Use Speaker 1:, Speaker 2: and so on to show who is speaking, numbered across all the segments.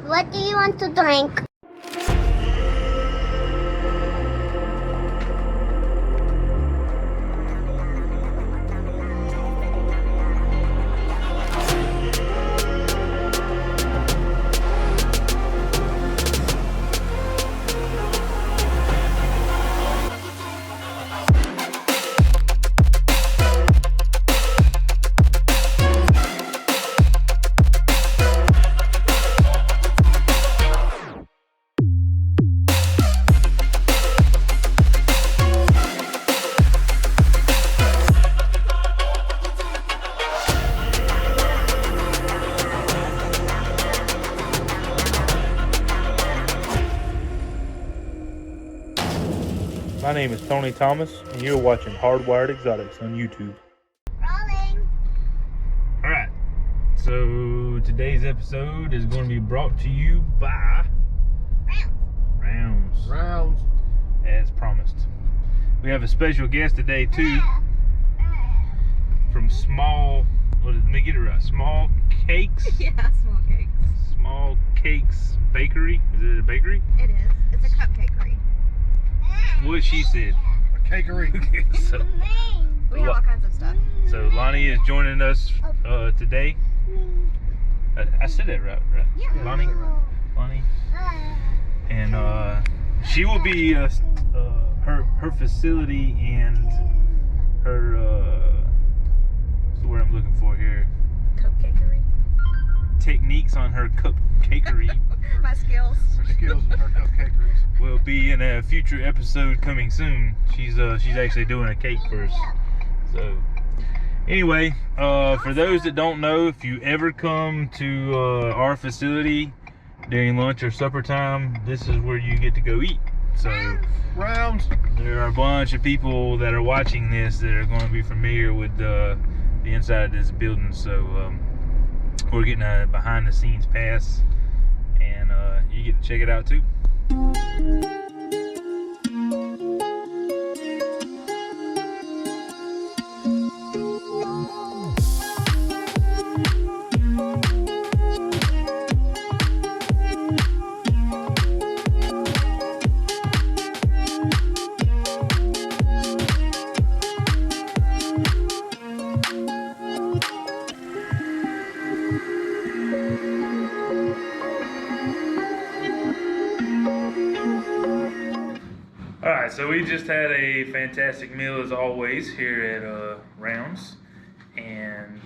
Speaker 1: What do you want to drink?
Speaker 2: My name is Tony Thomas, and you're watching Hardwired Exotics on YouTube.
Speaker 1: Rolling.
Speaker 2: Alright, so today's episode is going to be brought to you by Rounds, as promised. We have a special guest today, too, from Small Cakes?
Speaker 3: Yeah, Small Cakes.
Speaker 2: Small Cakes Bakery. Is it a bakery?
Speaker 3: It is. It's a cupcakery.
Speaker 2: What she said.
Speaker 4: A cakery.
Speaker 2: So,
Speaker 3: We have all kinds of stuff.
Speaker 2: so Lonnie is joining us today. I said that right?
Speaker 3: Yeah.
Speaker 2: Lonnie? And she will be her facility and her what's the word I'm looking for here?
Speaker 3: Cupcakery.
Speaker 2: Techniques on her cupcakery
Speaker 3: My skills.
Speaker 4: Her skills and her cupcakeries.
Speaker 2: will be in a future episode coming soon. She's actually doing a cake first. So anyway, for those that don't know, if you ever come to our facility during lunch or supper time, this is where you get to go eat. So
Speaker 4: Rounds.
Speaker 2: there are a bunch of people that are watching this that are going to be familiar with the inside of this building. So we're getting a behind the scenes pass, and you get to check it out too. Alright, so we just had a fantastic meal as always here at Rounds, and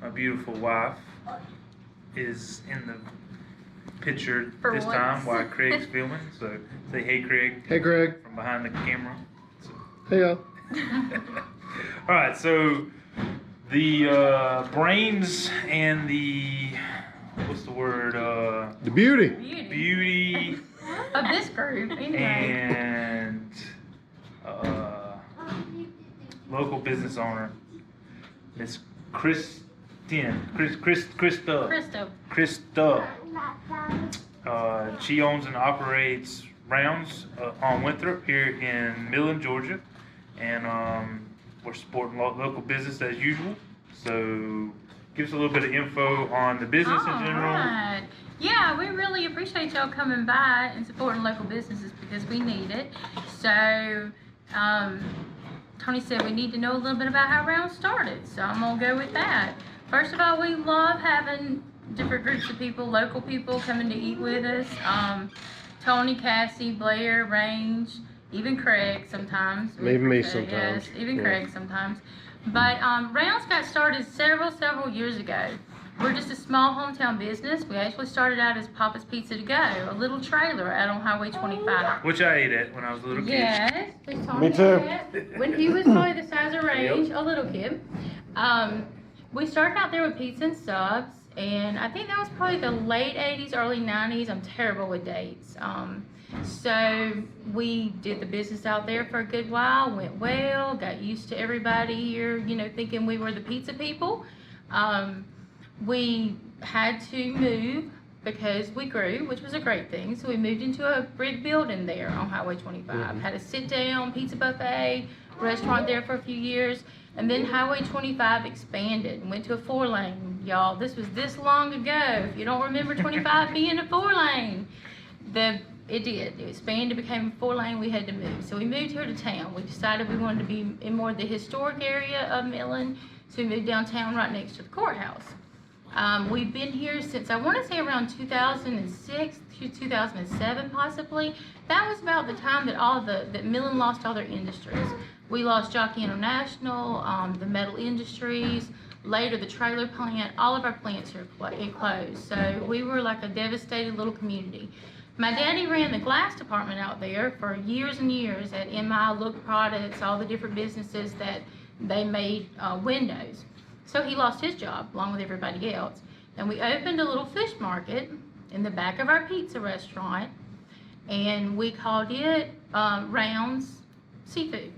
Speaker 2: my beautiful wife is in the picture
Speaker 3: For
Speaker 2: this
Speaker 3: once.
Speaker 2: time while Craig's filming. So say hey, Craig,
Speaker 4: Hey, Greg.
Speaker 2: from behind the camera. So,
Speaker 4: Hey, y'all.
Speaker 2: Alright, so the brains and the, what's the word,
Speaker 4: The beauty.
Speaker 2: beauty
Speaker 5: Of this group, anyway.
Speaker 2: and local business owner, Miss Krista. She owns and operates Rounds on Winthrope here in Millen, Georgia, and we're supporting local business as usual. So give us a little bit of info on the business in general.
Speaker 5: Alright. Yeah, we really appreciate y'all coming by and supporting local businesses because we need it. So, Tony said we need to know a little bit about how Rounds started. So I'm gonna go with that. First of all, we love having different groups of people, local people coming to eat with us. Tony, Cassie, Blair, Range, even Craig sometimes.
Speaker 4: Even me sometimes.
Speaker 5: Yes, even
Speaker 4: Yeah.
Speaker 5: Craig sometimes. But Rounds got started several years ago. We're just a small hometown business. We actually started out as Papa's Pizza to Go, a little trailer out on Highway 25.
Speaker 2: Which I ate at when I was a little kid.
Speaker 5: Yes, we talked
Speaker 4: Me too.
Speaker 5: about that. When he was probably the size of Range, a little kid. We started out there with pizza and subs, and I think that was probably the late 80s, early 90s. I'm terrible with dates. So we did the business out there for a good while, went well, got used to everybody here, thinking we were the pizza people. We had to move because we grew, which was a great thing. So we moved into a brick building there on Highway 25. Had a sit-down pizza buffet restaurant there for a few years. And then Highway 25 expanded and went to a 4-lane. Y'all, this was this long ago. If you don't remember 25 being a 4-lane, it did. It expanded, became a 4-lane. We had to move. So we moved here to town. We decided we wanted to be in more of the historic area of Midland. So we moved downtown right next to the courthouse. We've been here since, I want to say around 2006 to 2007 possibly. That was about the time that Midland lost all their industries. We lost Jockey International, the metal industries, later the trailer plant. All of our plants here closed. So we were like a devastated little community. My daddy ran the glass department out there for years and years at MI, Look Products, all the different businesses that they made windows. So he lost his job along with everybody else. And we opened a little fish market in the back of our pizza restaurant, and we called it Round's Seafood.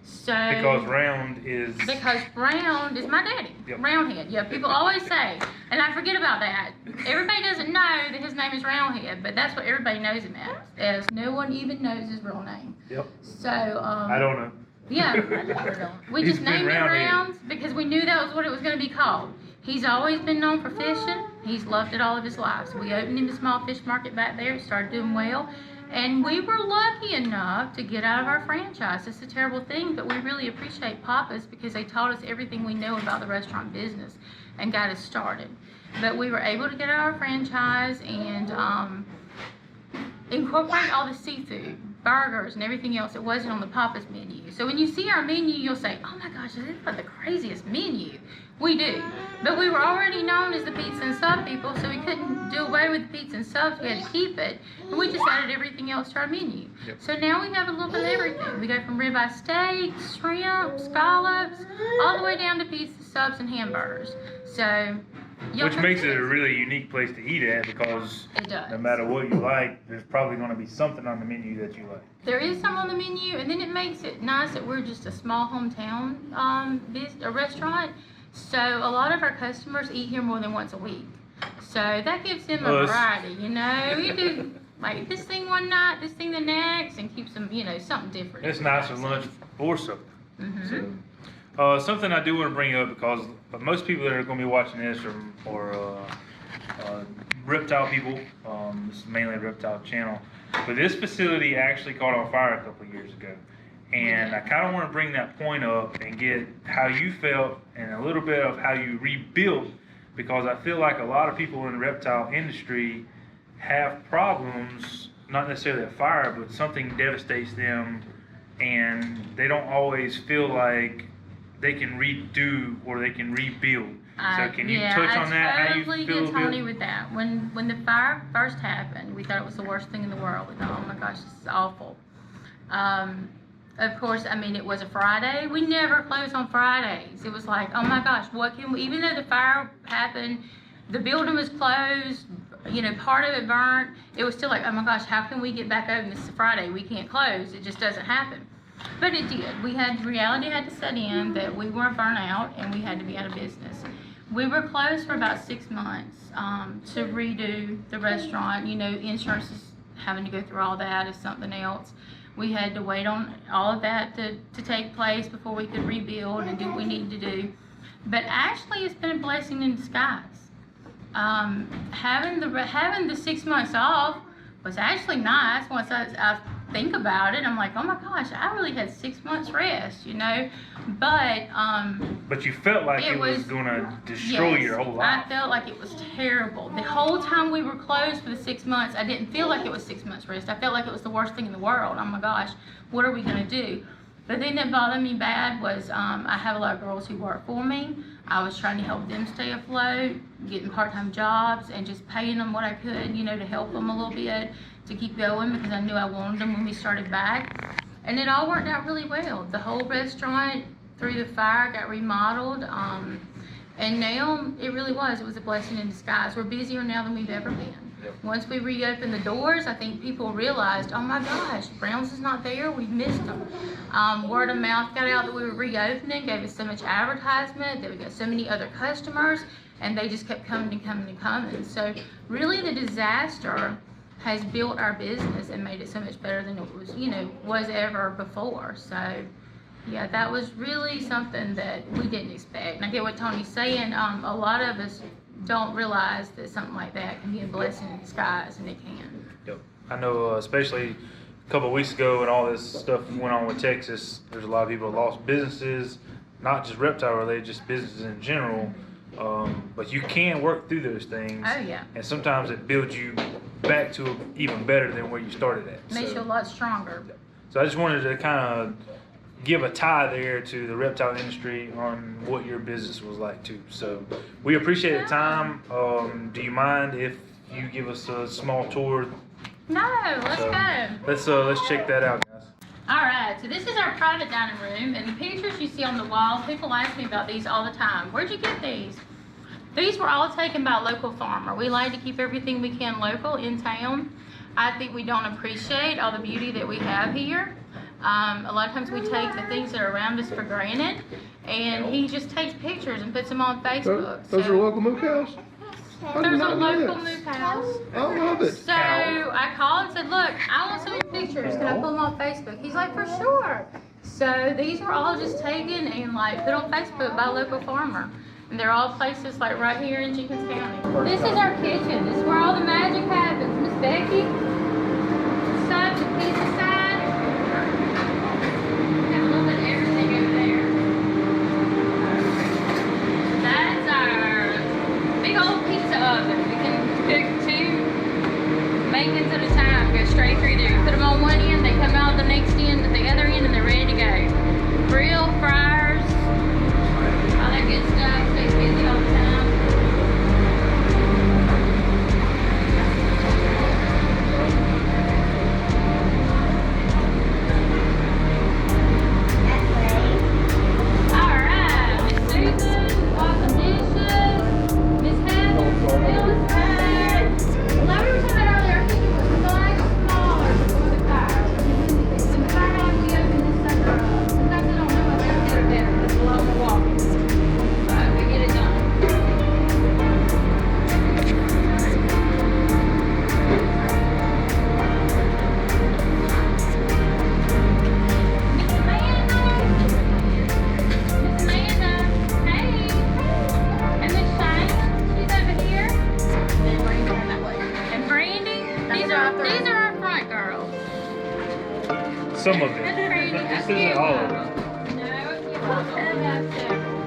Speaker 5: So
Speaker 2: Because Round is
Speaker 5: my daddy.
Speaker 2: Yep.
Speaker 5: Roundhead. Yeah, people always say, and I forget about that. Everybody doesn't know that his name is Roundhead, but that's what everybody knows him as. No one even knows his real name.
Speaker 2: Yep.
Speaker 5: So
Speaker 2: I don't know.
Speaker 5: yeah, we
Speaker 2: He's
Speaker 5: just
Speaker 2: been
Speaker 5: named it
Speaker 2: Roundhead.
Speaker 5: Rounds because we knew that was what it was going to be called. He's always been known for fishing. He's loved it all of his life. So we opened him a small fish market back there. It started doing well. And we were lucky enough to get out of our franchise. It's a terrible thing, but we really appreciate Papa's because they taught us everything we know about the restaurant business and got us started. But we were able to get out of our franchise and incorporate all the seafood, burgers, and everything else that wasn't on the Papa's menu. So when you see our menu, you'll say, oh my gosh, this is like the craziest menu. We do. But we were already known as the pizza and sub people, so we couldn't do away with the pizza and subs. We had to keep it. And we just added everything else to our menu.
Speaker 2: Yep.
Speaker 5: So now we have a little bit of everything. We go from ribeye steak, shrimp, scallops, all the way down to pizza, subs, and hamburgers. So
Speaker 2: Which makes it a really unique place to eat at because
Speaker 5: it does.
Speaker 2: no matter what you like, there's probably going to be something on the menu that you like.
Speaker 5: There is some on the menu, and then it makes it nice that we're just a small hometown a restaurant. So a lot of our customers eat here more than once a week. So that gives them a variety, you know. We do like this thing one night, this thing the next, and keeps them, you know, something different.
Speaker 2: It's nice for lunch or supper.
Speaker 5: Mm-hmm.
Speaker 2: So, something I do want to bring up because most people that are going to be watching this are reptile people. This is mainly a reptile channel. But this facility actually caught on fire a couple of years ago. And I kind of want to bring that point up and get how you felt and a little bit of how you rebuilt, because I feel like a lot of people in the reptile industry have problems, not necessarily a fire, but something devastates them and they don't always feel like they can redo or they can rebuild. So can you touch on that?
Speaker 5: I totally get Tony with that. When the fire first happened, we thought it was the worst thing in the world. We thought, oh my gosh, this is awful. Of course, I mean, it was a Friday. We never close on Fridays. It was like, oh my gosh, what can we, even though the fire happened, the building was closed, you know, part of it burnt, it was still like, oh my gosh, how can we get back open? This is Friday, we can't close. It just doesn't happen. But it did. Reality had to set in that we weren't burnt out and we had to be out of business. We were closed for about 6 months to redo the restaurant. You know, insurance is having to go through all that is something else. We had to wait on all of that to take place before we could rebuild and do what we needed to do. But actually, it's been a blessing in disguise. Having the 6 months off was actually nice. Once I think about it, I'm like, oh my gosh, I really had 6 months rest, you know. But
Speaker 2: you felt like it was gonna destroy your whole life.
Speaker 5: I felt like it was terrible. The whole time we were closed for the 6 months, I didn't feel like it was 6 months rest. I felt like it was the worst thing in the world. Oh my gosh, what are we gonna do? The thing that bothered me bad was I have a lot of girls who work for me. I was trying to help them stay afloat, getting part-time jobs and just paying them what I could, you know, to help them a little bit, to keep going because I knew I wanted them when we started back. And it all worked out really well. The whole restaurant through the fire got remodeled. And now it really was a blessing in disguise. We're busier now than we've ever been.
Speaker 2: Yep.
Speaker 5: Once we reopened the doors, I think people realized, oh my gosh, Brown's is not there, we've missed them. Word of mouth got out that we were reopening, gave us so much advertisement, that we got so many other customers, and they just kept coming and coming and coming. So really the disaster has built our business and made it so much better than it was, you know, was ever before. So Yeah, that was really something that we didn't expect. And I get what Tony's saying. A lot of us don't realize that something like that can be a blessing in disguise, and it can.
Speaker 2: Yep. I know, especially a couple of weeks ago when all this stuff went on with Texas, there's a lot of people that lost businesses, not just reptile related, just businesses in general. But you can work through those things.
Speaker 5: Oh, yeah.
Speaker 2: And sometimes it builds you back to even better than where you started at.
Speaker 5: Makes you a lot stronger.
Speaker 2: So I just wanted to kind of give a tie there to the reptile industry on what your business was like too. So we appreciate the time. Do you mind if you give us a small tour?
Speaker 5: No, let's go.
Speaker 2: Let's check that out, guys.
Speaker 5: All right, so this is our private dining room, and the pictures you see on the wall, people ask me about these all the time. Where'd you get these? These were all taken by a local farmer. We like to keep everything we can local in town. I think we don't appreciate all the beauty that we have here. A lot of times we take the things that are around us for granted, and he just takes pictures and puts them on Facebook.
Speaker 4: Those are local moo cows?
Speaker 5: There's a local moo house.
Speaker 4: I love it.
Speaker 5: So I called and said, look, I want some of your pictures. Can I put them on Facebook? He's like, for sure. So these were all just taken and like put on Facebook by a local farmer. And they're all places like right here in Jenkins County. This is our kitchen. This is where all the magic happens. Miss Becky, side, the pizza side. Have a little bit of everything over there. That's our big old pizza oven. We can cook 2 bacons at a time. Go straight through there. You put them on one end, they come out the next end at the other end, and they're ready to go. Grill, fryers, all that good stuff. Stays busy all the time. Alright, Miss Susan, washing dishes. Miss Heather, Phyllis, hi. Like we were talking about earlier, I think it was much smaller before the fire. When the fire happened, we opened this sucker up. Sometimes I don't know what they're good or better, but it's a lot more walking. But we get it done. Miss Amanda, hey. And Miss Shane, she's over here. And Brandy, these are our front girls.
Speaker 2: Some of
Speaker 5: That's
Speaker 2: them.
Speaker 5: Brandy.
Speaker 2: This isn't all of them.
Speaker 5: No, we have several.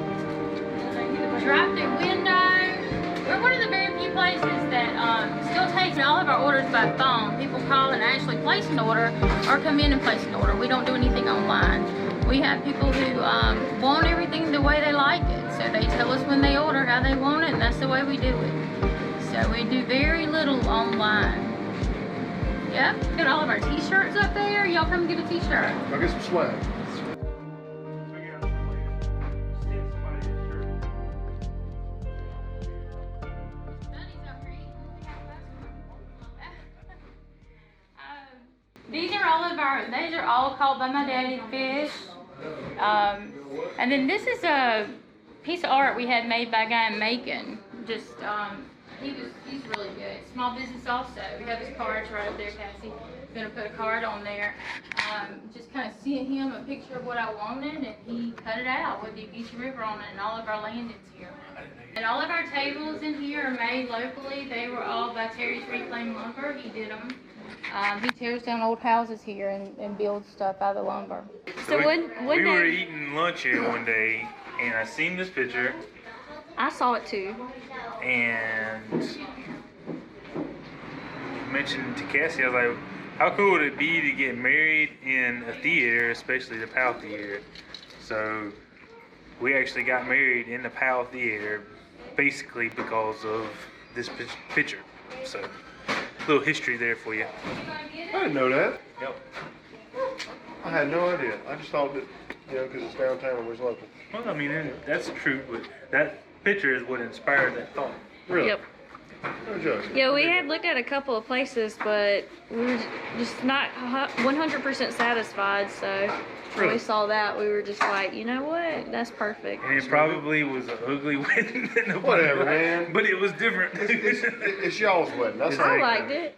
Speaker 5: Drive-through window. We're one of the very few places that still takes all of our orders by phone. People call and actually place an order or come in and place an order. We don't do anything online. We have people who want everything the way they like it. So they tell us when they order how they want it, and that's the way we do it. So we do very little online. Yep, got all of our t-shirts up there. Y'all come get a t-shirt.
Speaker 4: I'll get some swag. These are all caught by my daddy fish. And then this is a piece of art we had made by a guy in Macon. Just he's really good. Small business also. We have his cards right up there, Cassie. I'm gonna put a card on there. Just kind of sent him a picture of what I wanted, and he cut it out with the Geechee River on it and all of our landings here. And all of our tables in here are made locally. They were all by Terry's Reclaimed Lumber. He did them. He tears down old houses here and builds stuff out of the lumber. So
Speaker 2: we were eating lunch here one day, and I seen this picture,
Speaker 3: I saw it too.
Speaker 2: and mentioned to Cassie, I was like, how cool would it be to get married in a theater, especially the POW Theater? So we actually got married in the POW Theater basically because of this picture. So a little history there for you.
Speaker 4: I didn't know that.
Speaker 2: Yep.
Speaker 4: I had no idea. I just thought that, because it's downtown and was local.
Speaker 2: Well, I mean, that's true, but that picture is what inspired that thought.
Speaker 4: Really?
Speaker 3: Yep.
Speaker 4: No joke.
Speaker 3: Yeah, we had looked at a couple of places, but we were just not 100% satisfied. So when
Speaker 4: Really?
Speaker 3: we saw that, we were just like, you know what? That's perfect.
Speaker 2: And it probably was an ugly wedding. That nobody
Speaker 4: Whatever,
Speaker 2: liked,
Speaker 4: man.
Speaker 2: But it was different.
Speaker 4: It's y'all's wedding. That's
Speaker 3: I
Speaker 4: all.
Speaker 3: liked it.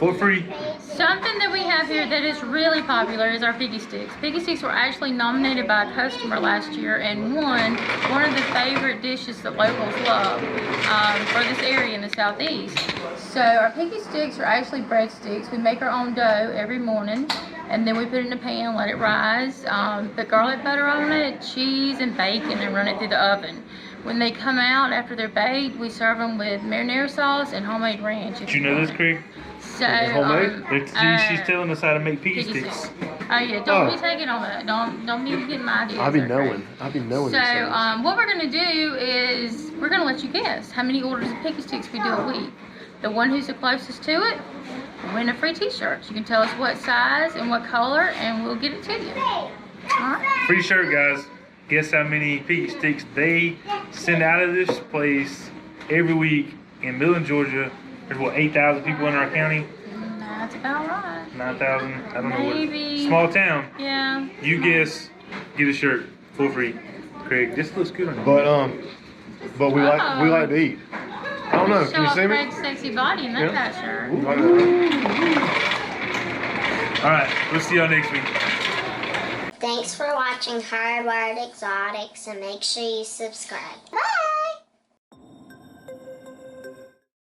Speaker 2: For free.
Speaker 5: Something that we have here that is really popular is our piggy sticks. Piggy sticks were actually nominated by a customer last year and won one of the favorite dishes that locals love for this area in the southeast. So our piggy sticks are actually breadsticks. We make our own dough every morning, and then we put it in a pan and let it rise. Put garlic butter on it, cheese and bacon, and run it through the oven. When they come out after they're baked, we serve them with marinara sauce and homemade ranch.
Speaker 2: Did you know this, Craig?
Speaker 5: So,
Speaker 2: She's telling us how to make piggy sticks.
Speaker 5: Oh yeah, don't be taking on that. Don't be getting my ideas.
Speaker 6: I've been
Speaker 5: there,
Speaker 6: knowing.
Speaker 5: Craig.
Speaker 6: I've been knowing.
Speaker 5: So what we're gonna do is we're gonna let you guess how many orders of piggy sticks we do a week. The one who's the closest to it will win a free T-shirt. You can tell us what size and what color, and we'll get it to you. All right.
Speaker 2: Free shirt, guys. Guess how many piggy sticks they send out of this place every week in Millen, Georgia. There's what, 8,000 people in our county?
Speaker 5: That's about right.
Speaker 2: 9,000? I don't know
Speaker 5: Maybe.
Speaker 2: what. Small town.
Speaker 5: Yeah.
Speaker 2: You guess, get a shirt for free. Craig, this looks good on you.
Speaker 6: But we like to eat. I don't know. Can you see me?
Speaker 5: Craig's sexy body in that shirt.
Speaker 2: All right, we'll see y'all next week.
Speaker 1: Thanks for watching Hardwired Exotics, and make sure you subscribe. Bye!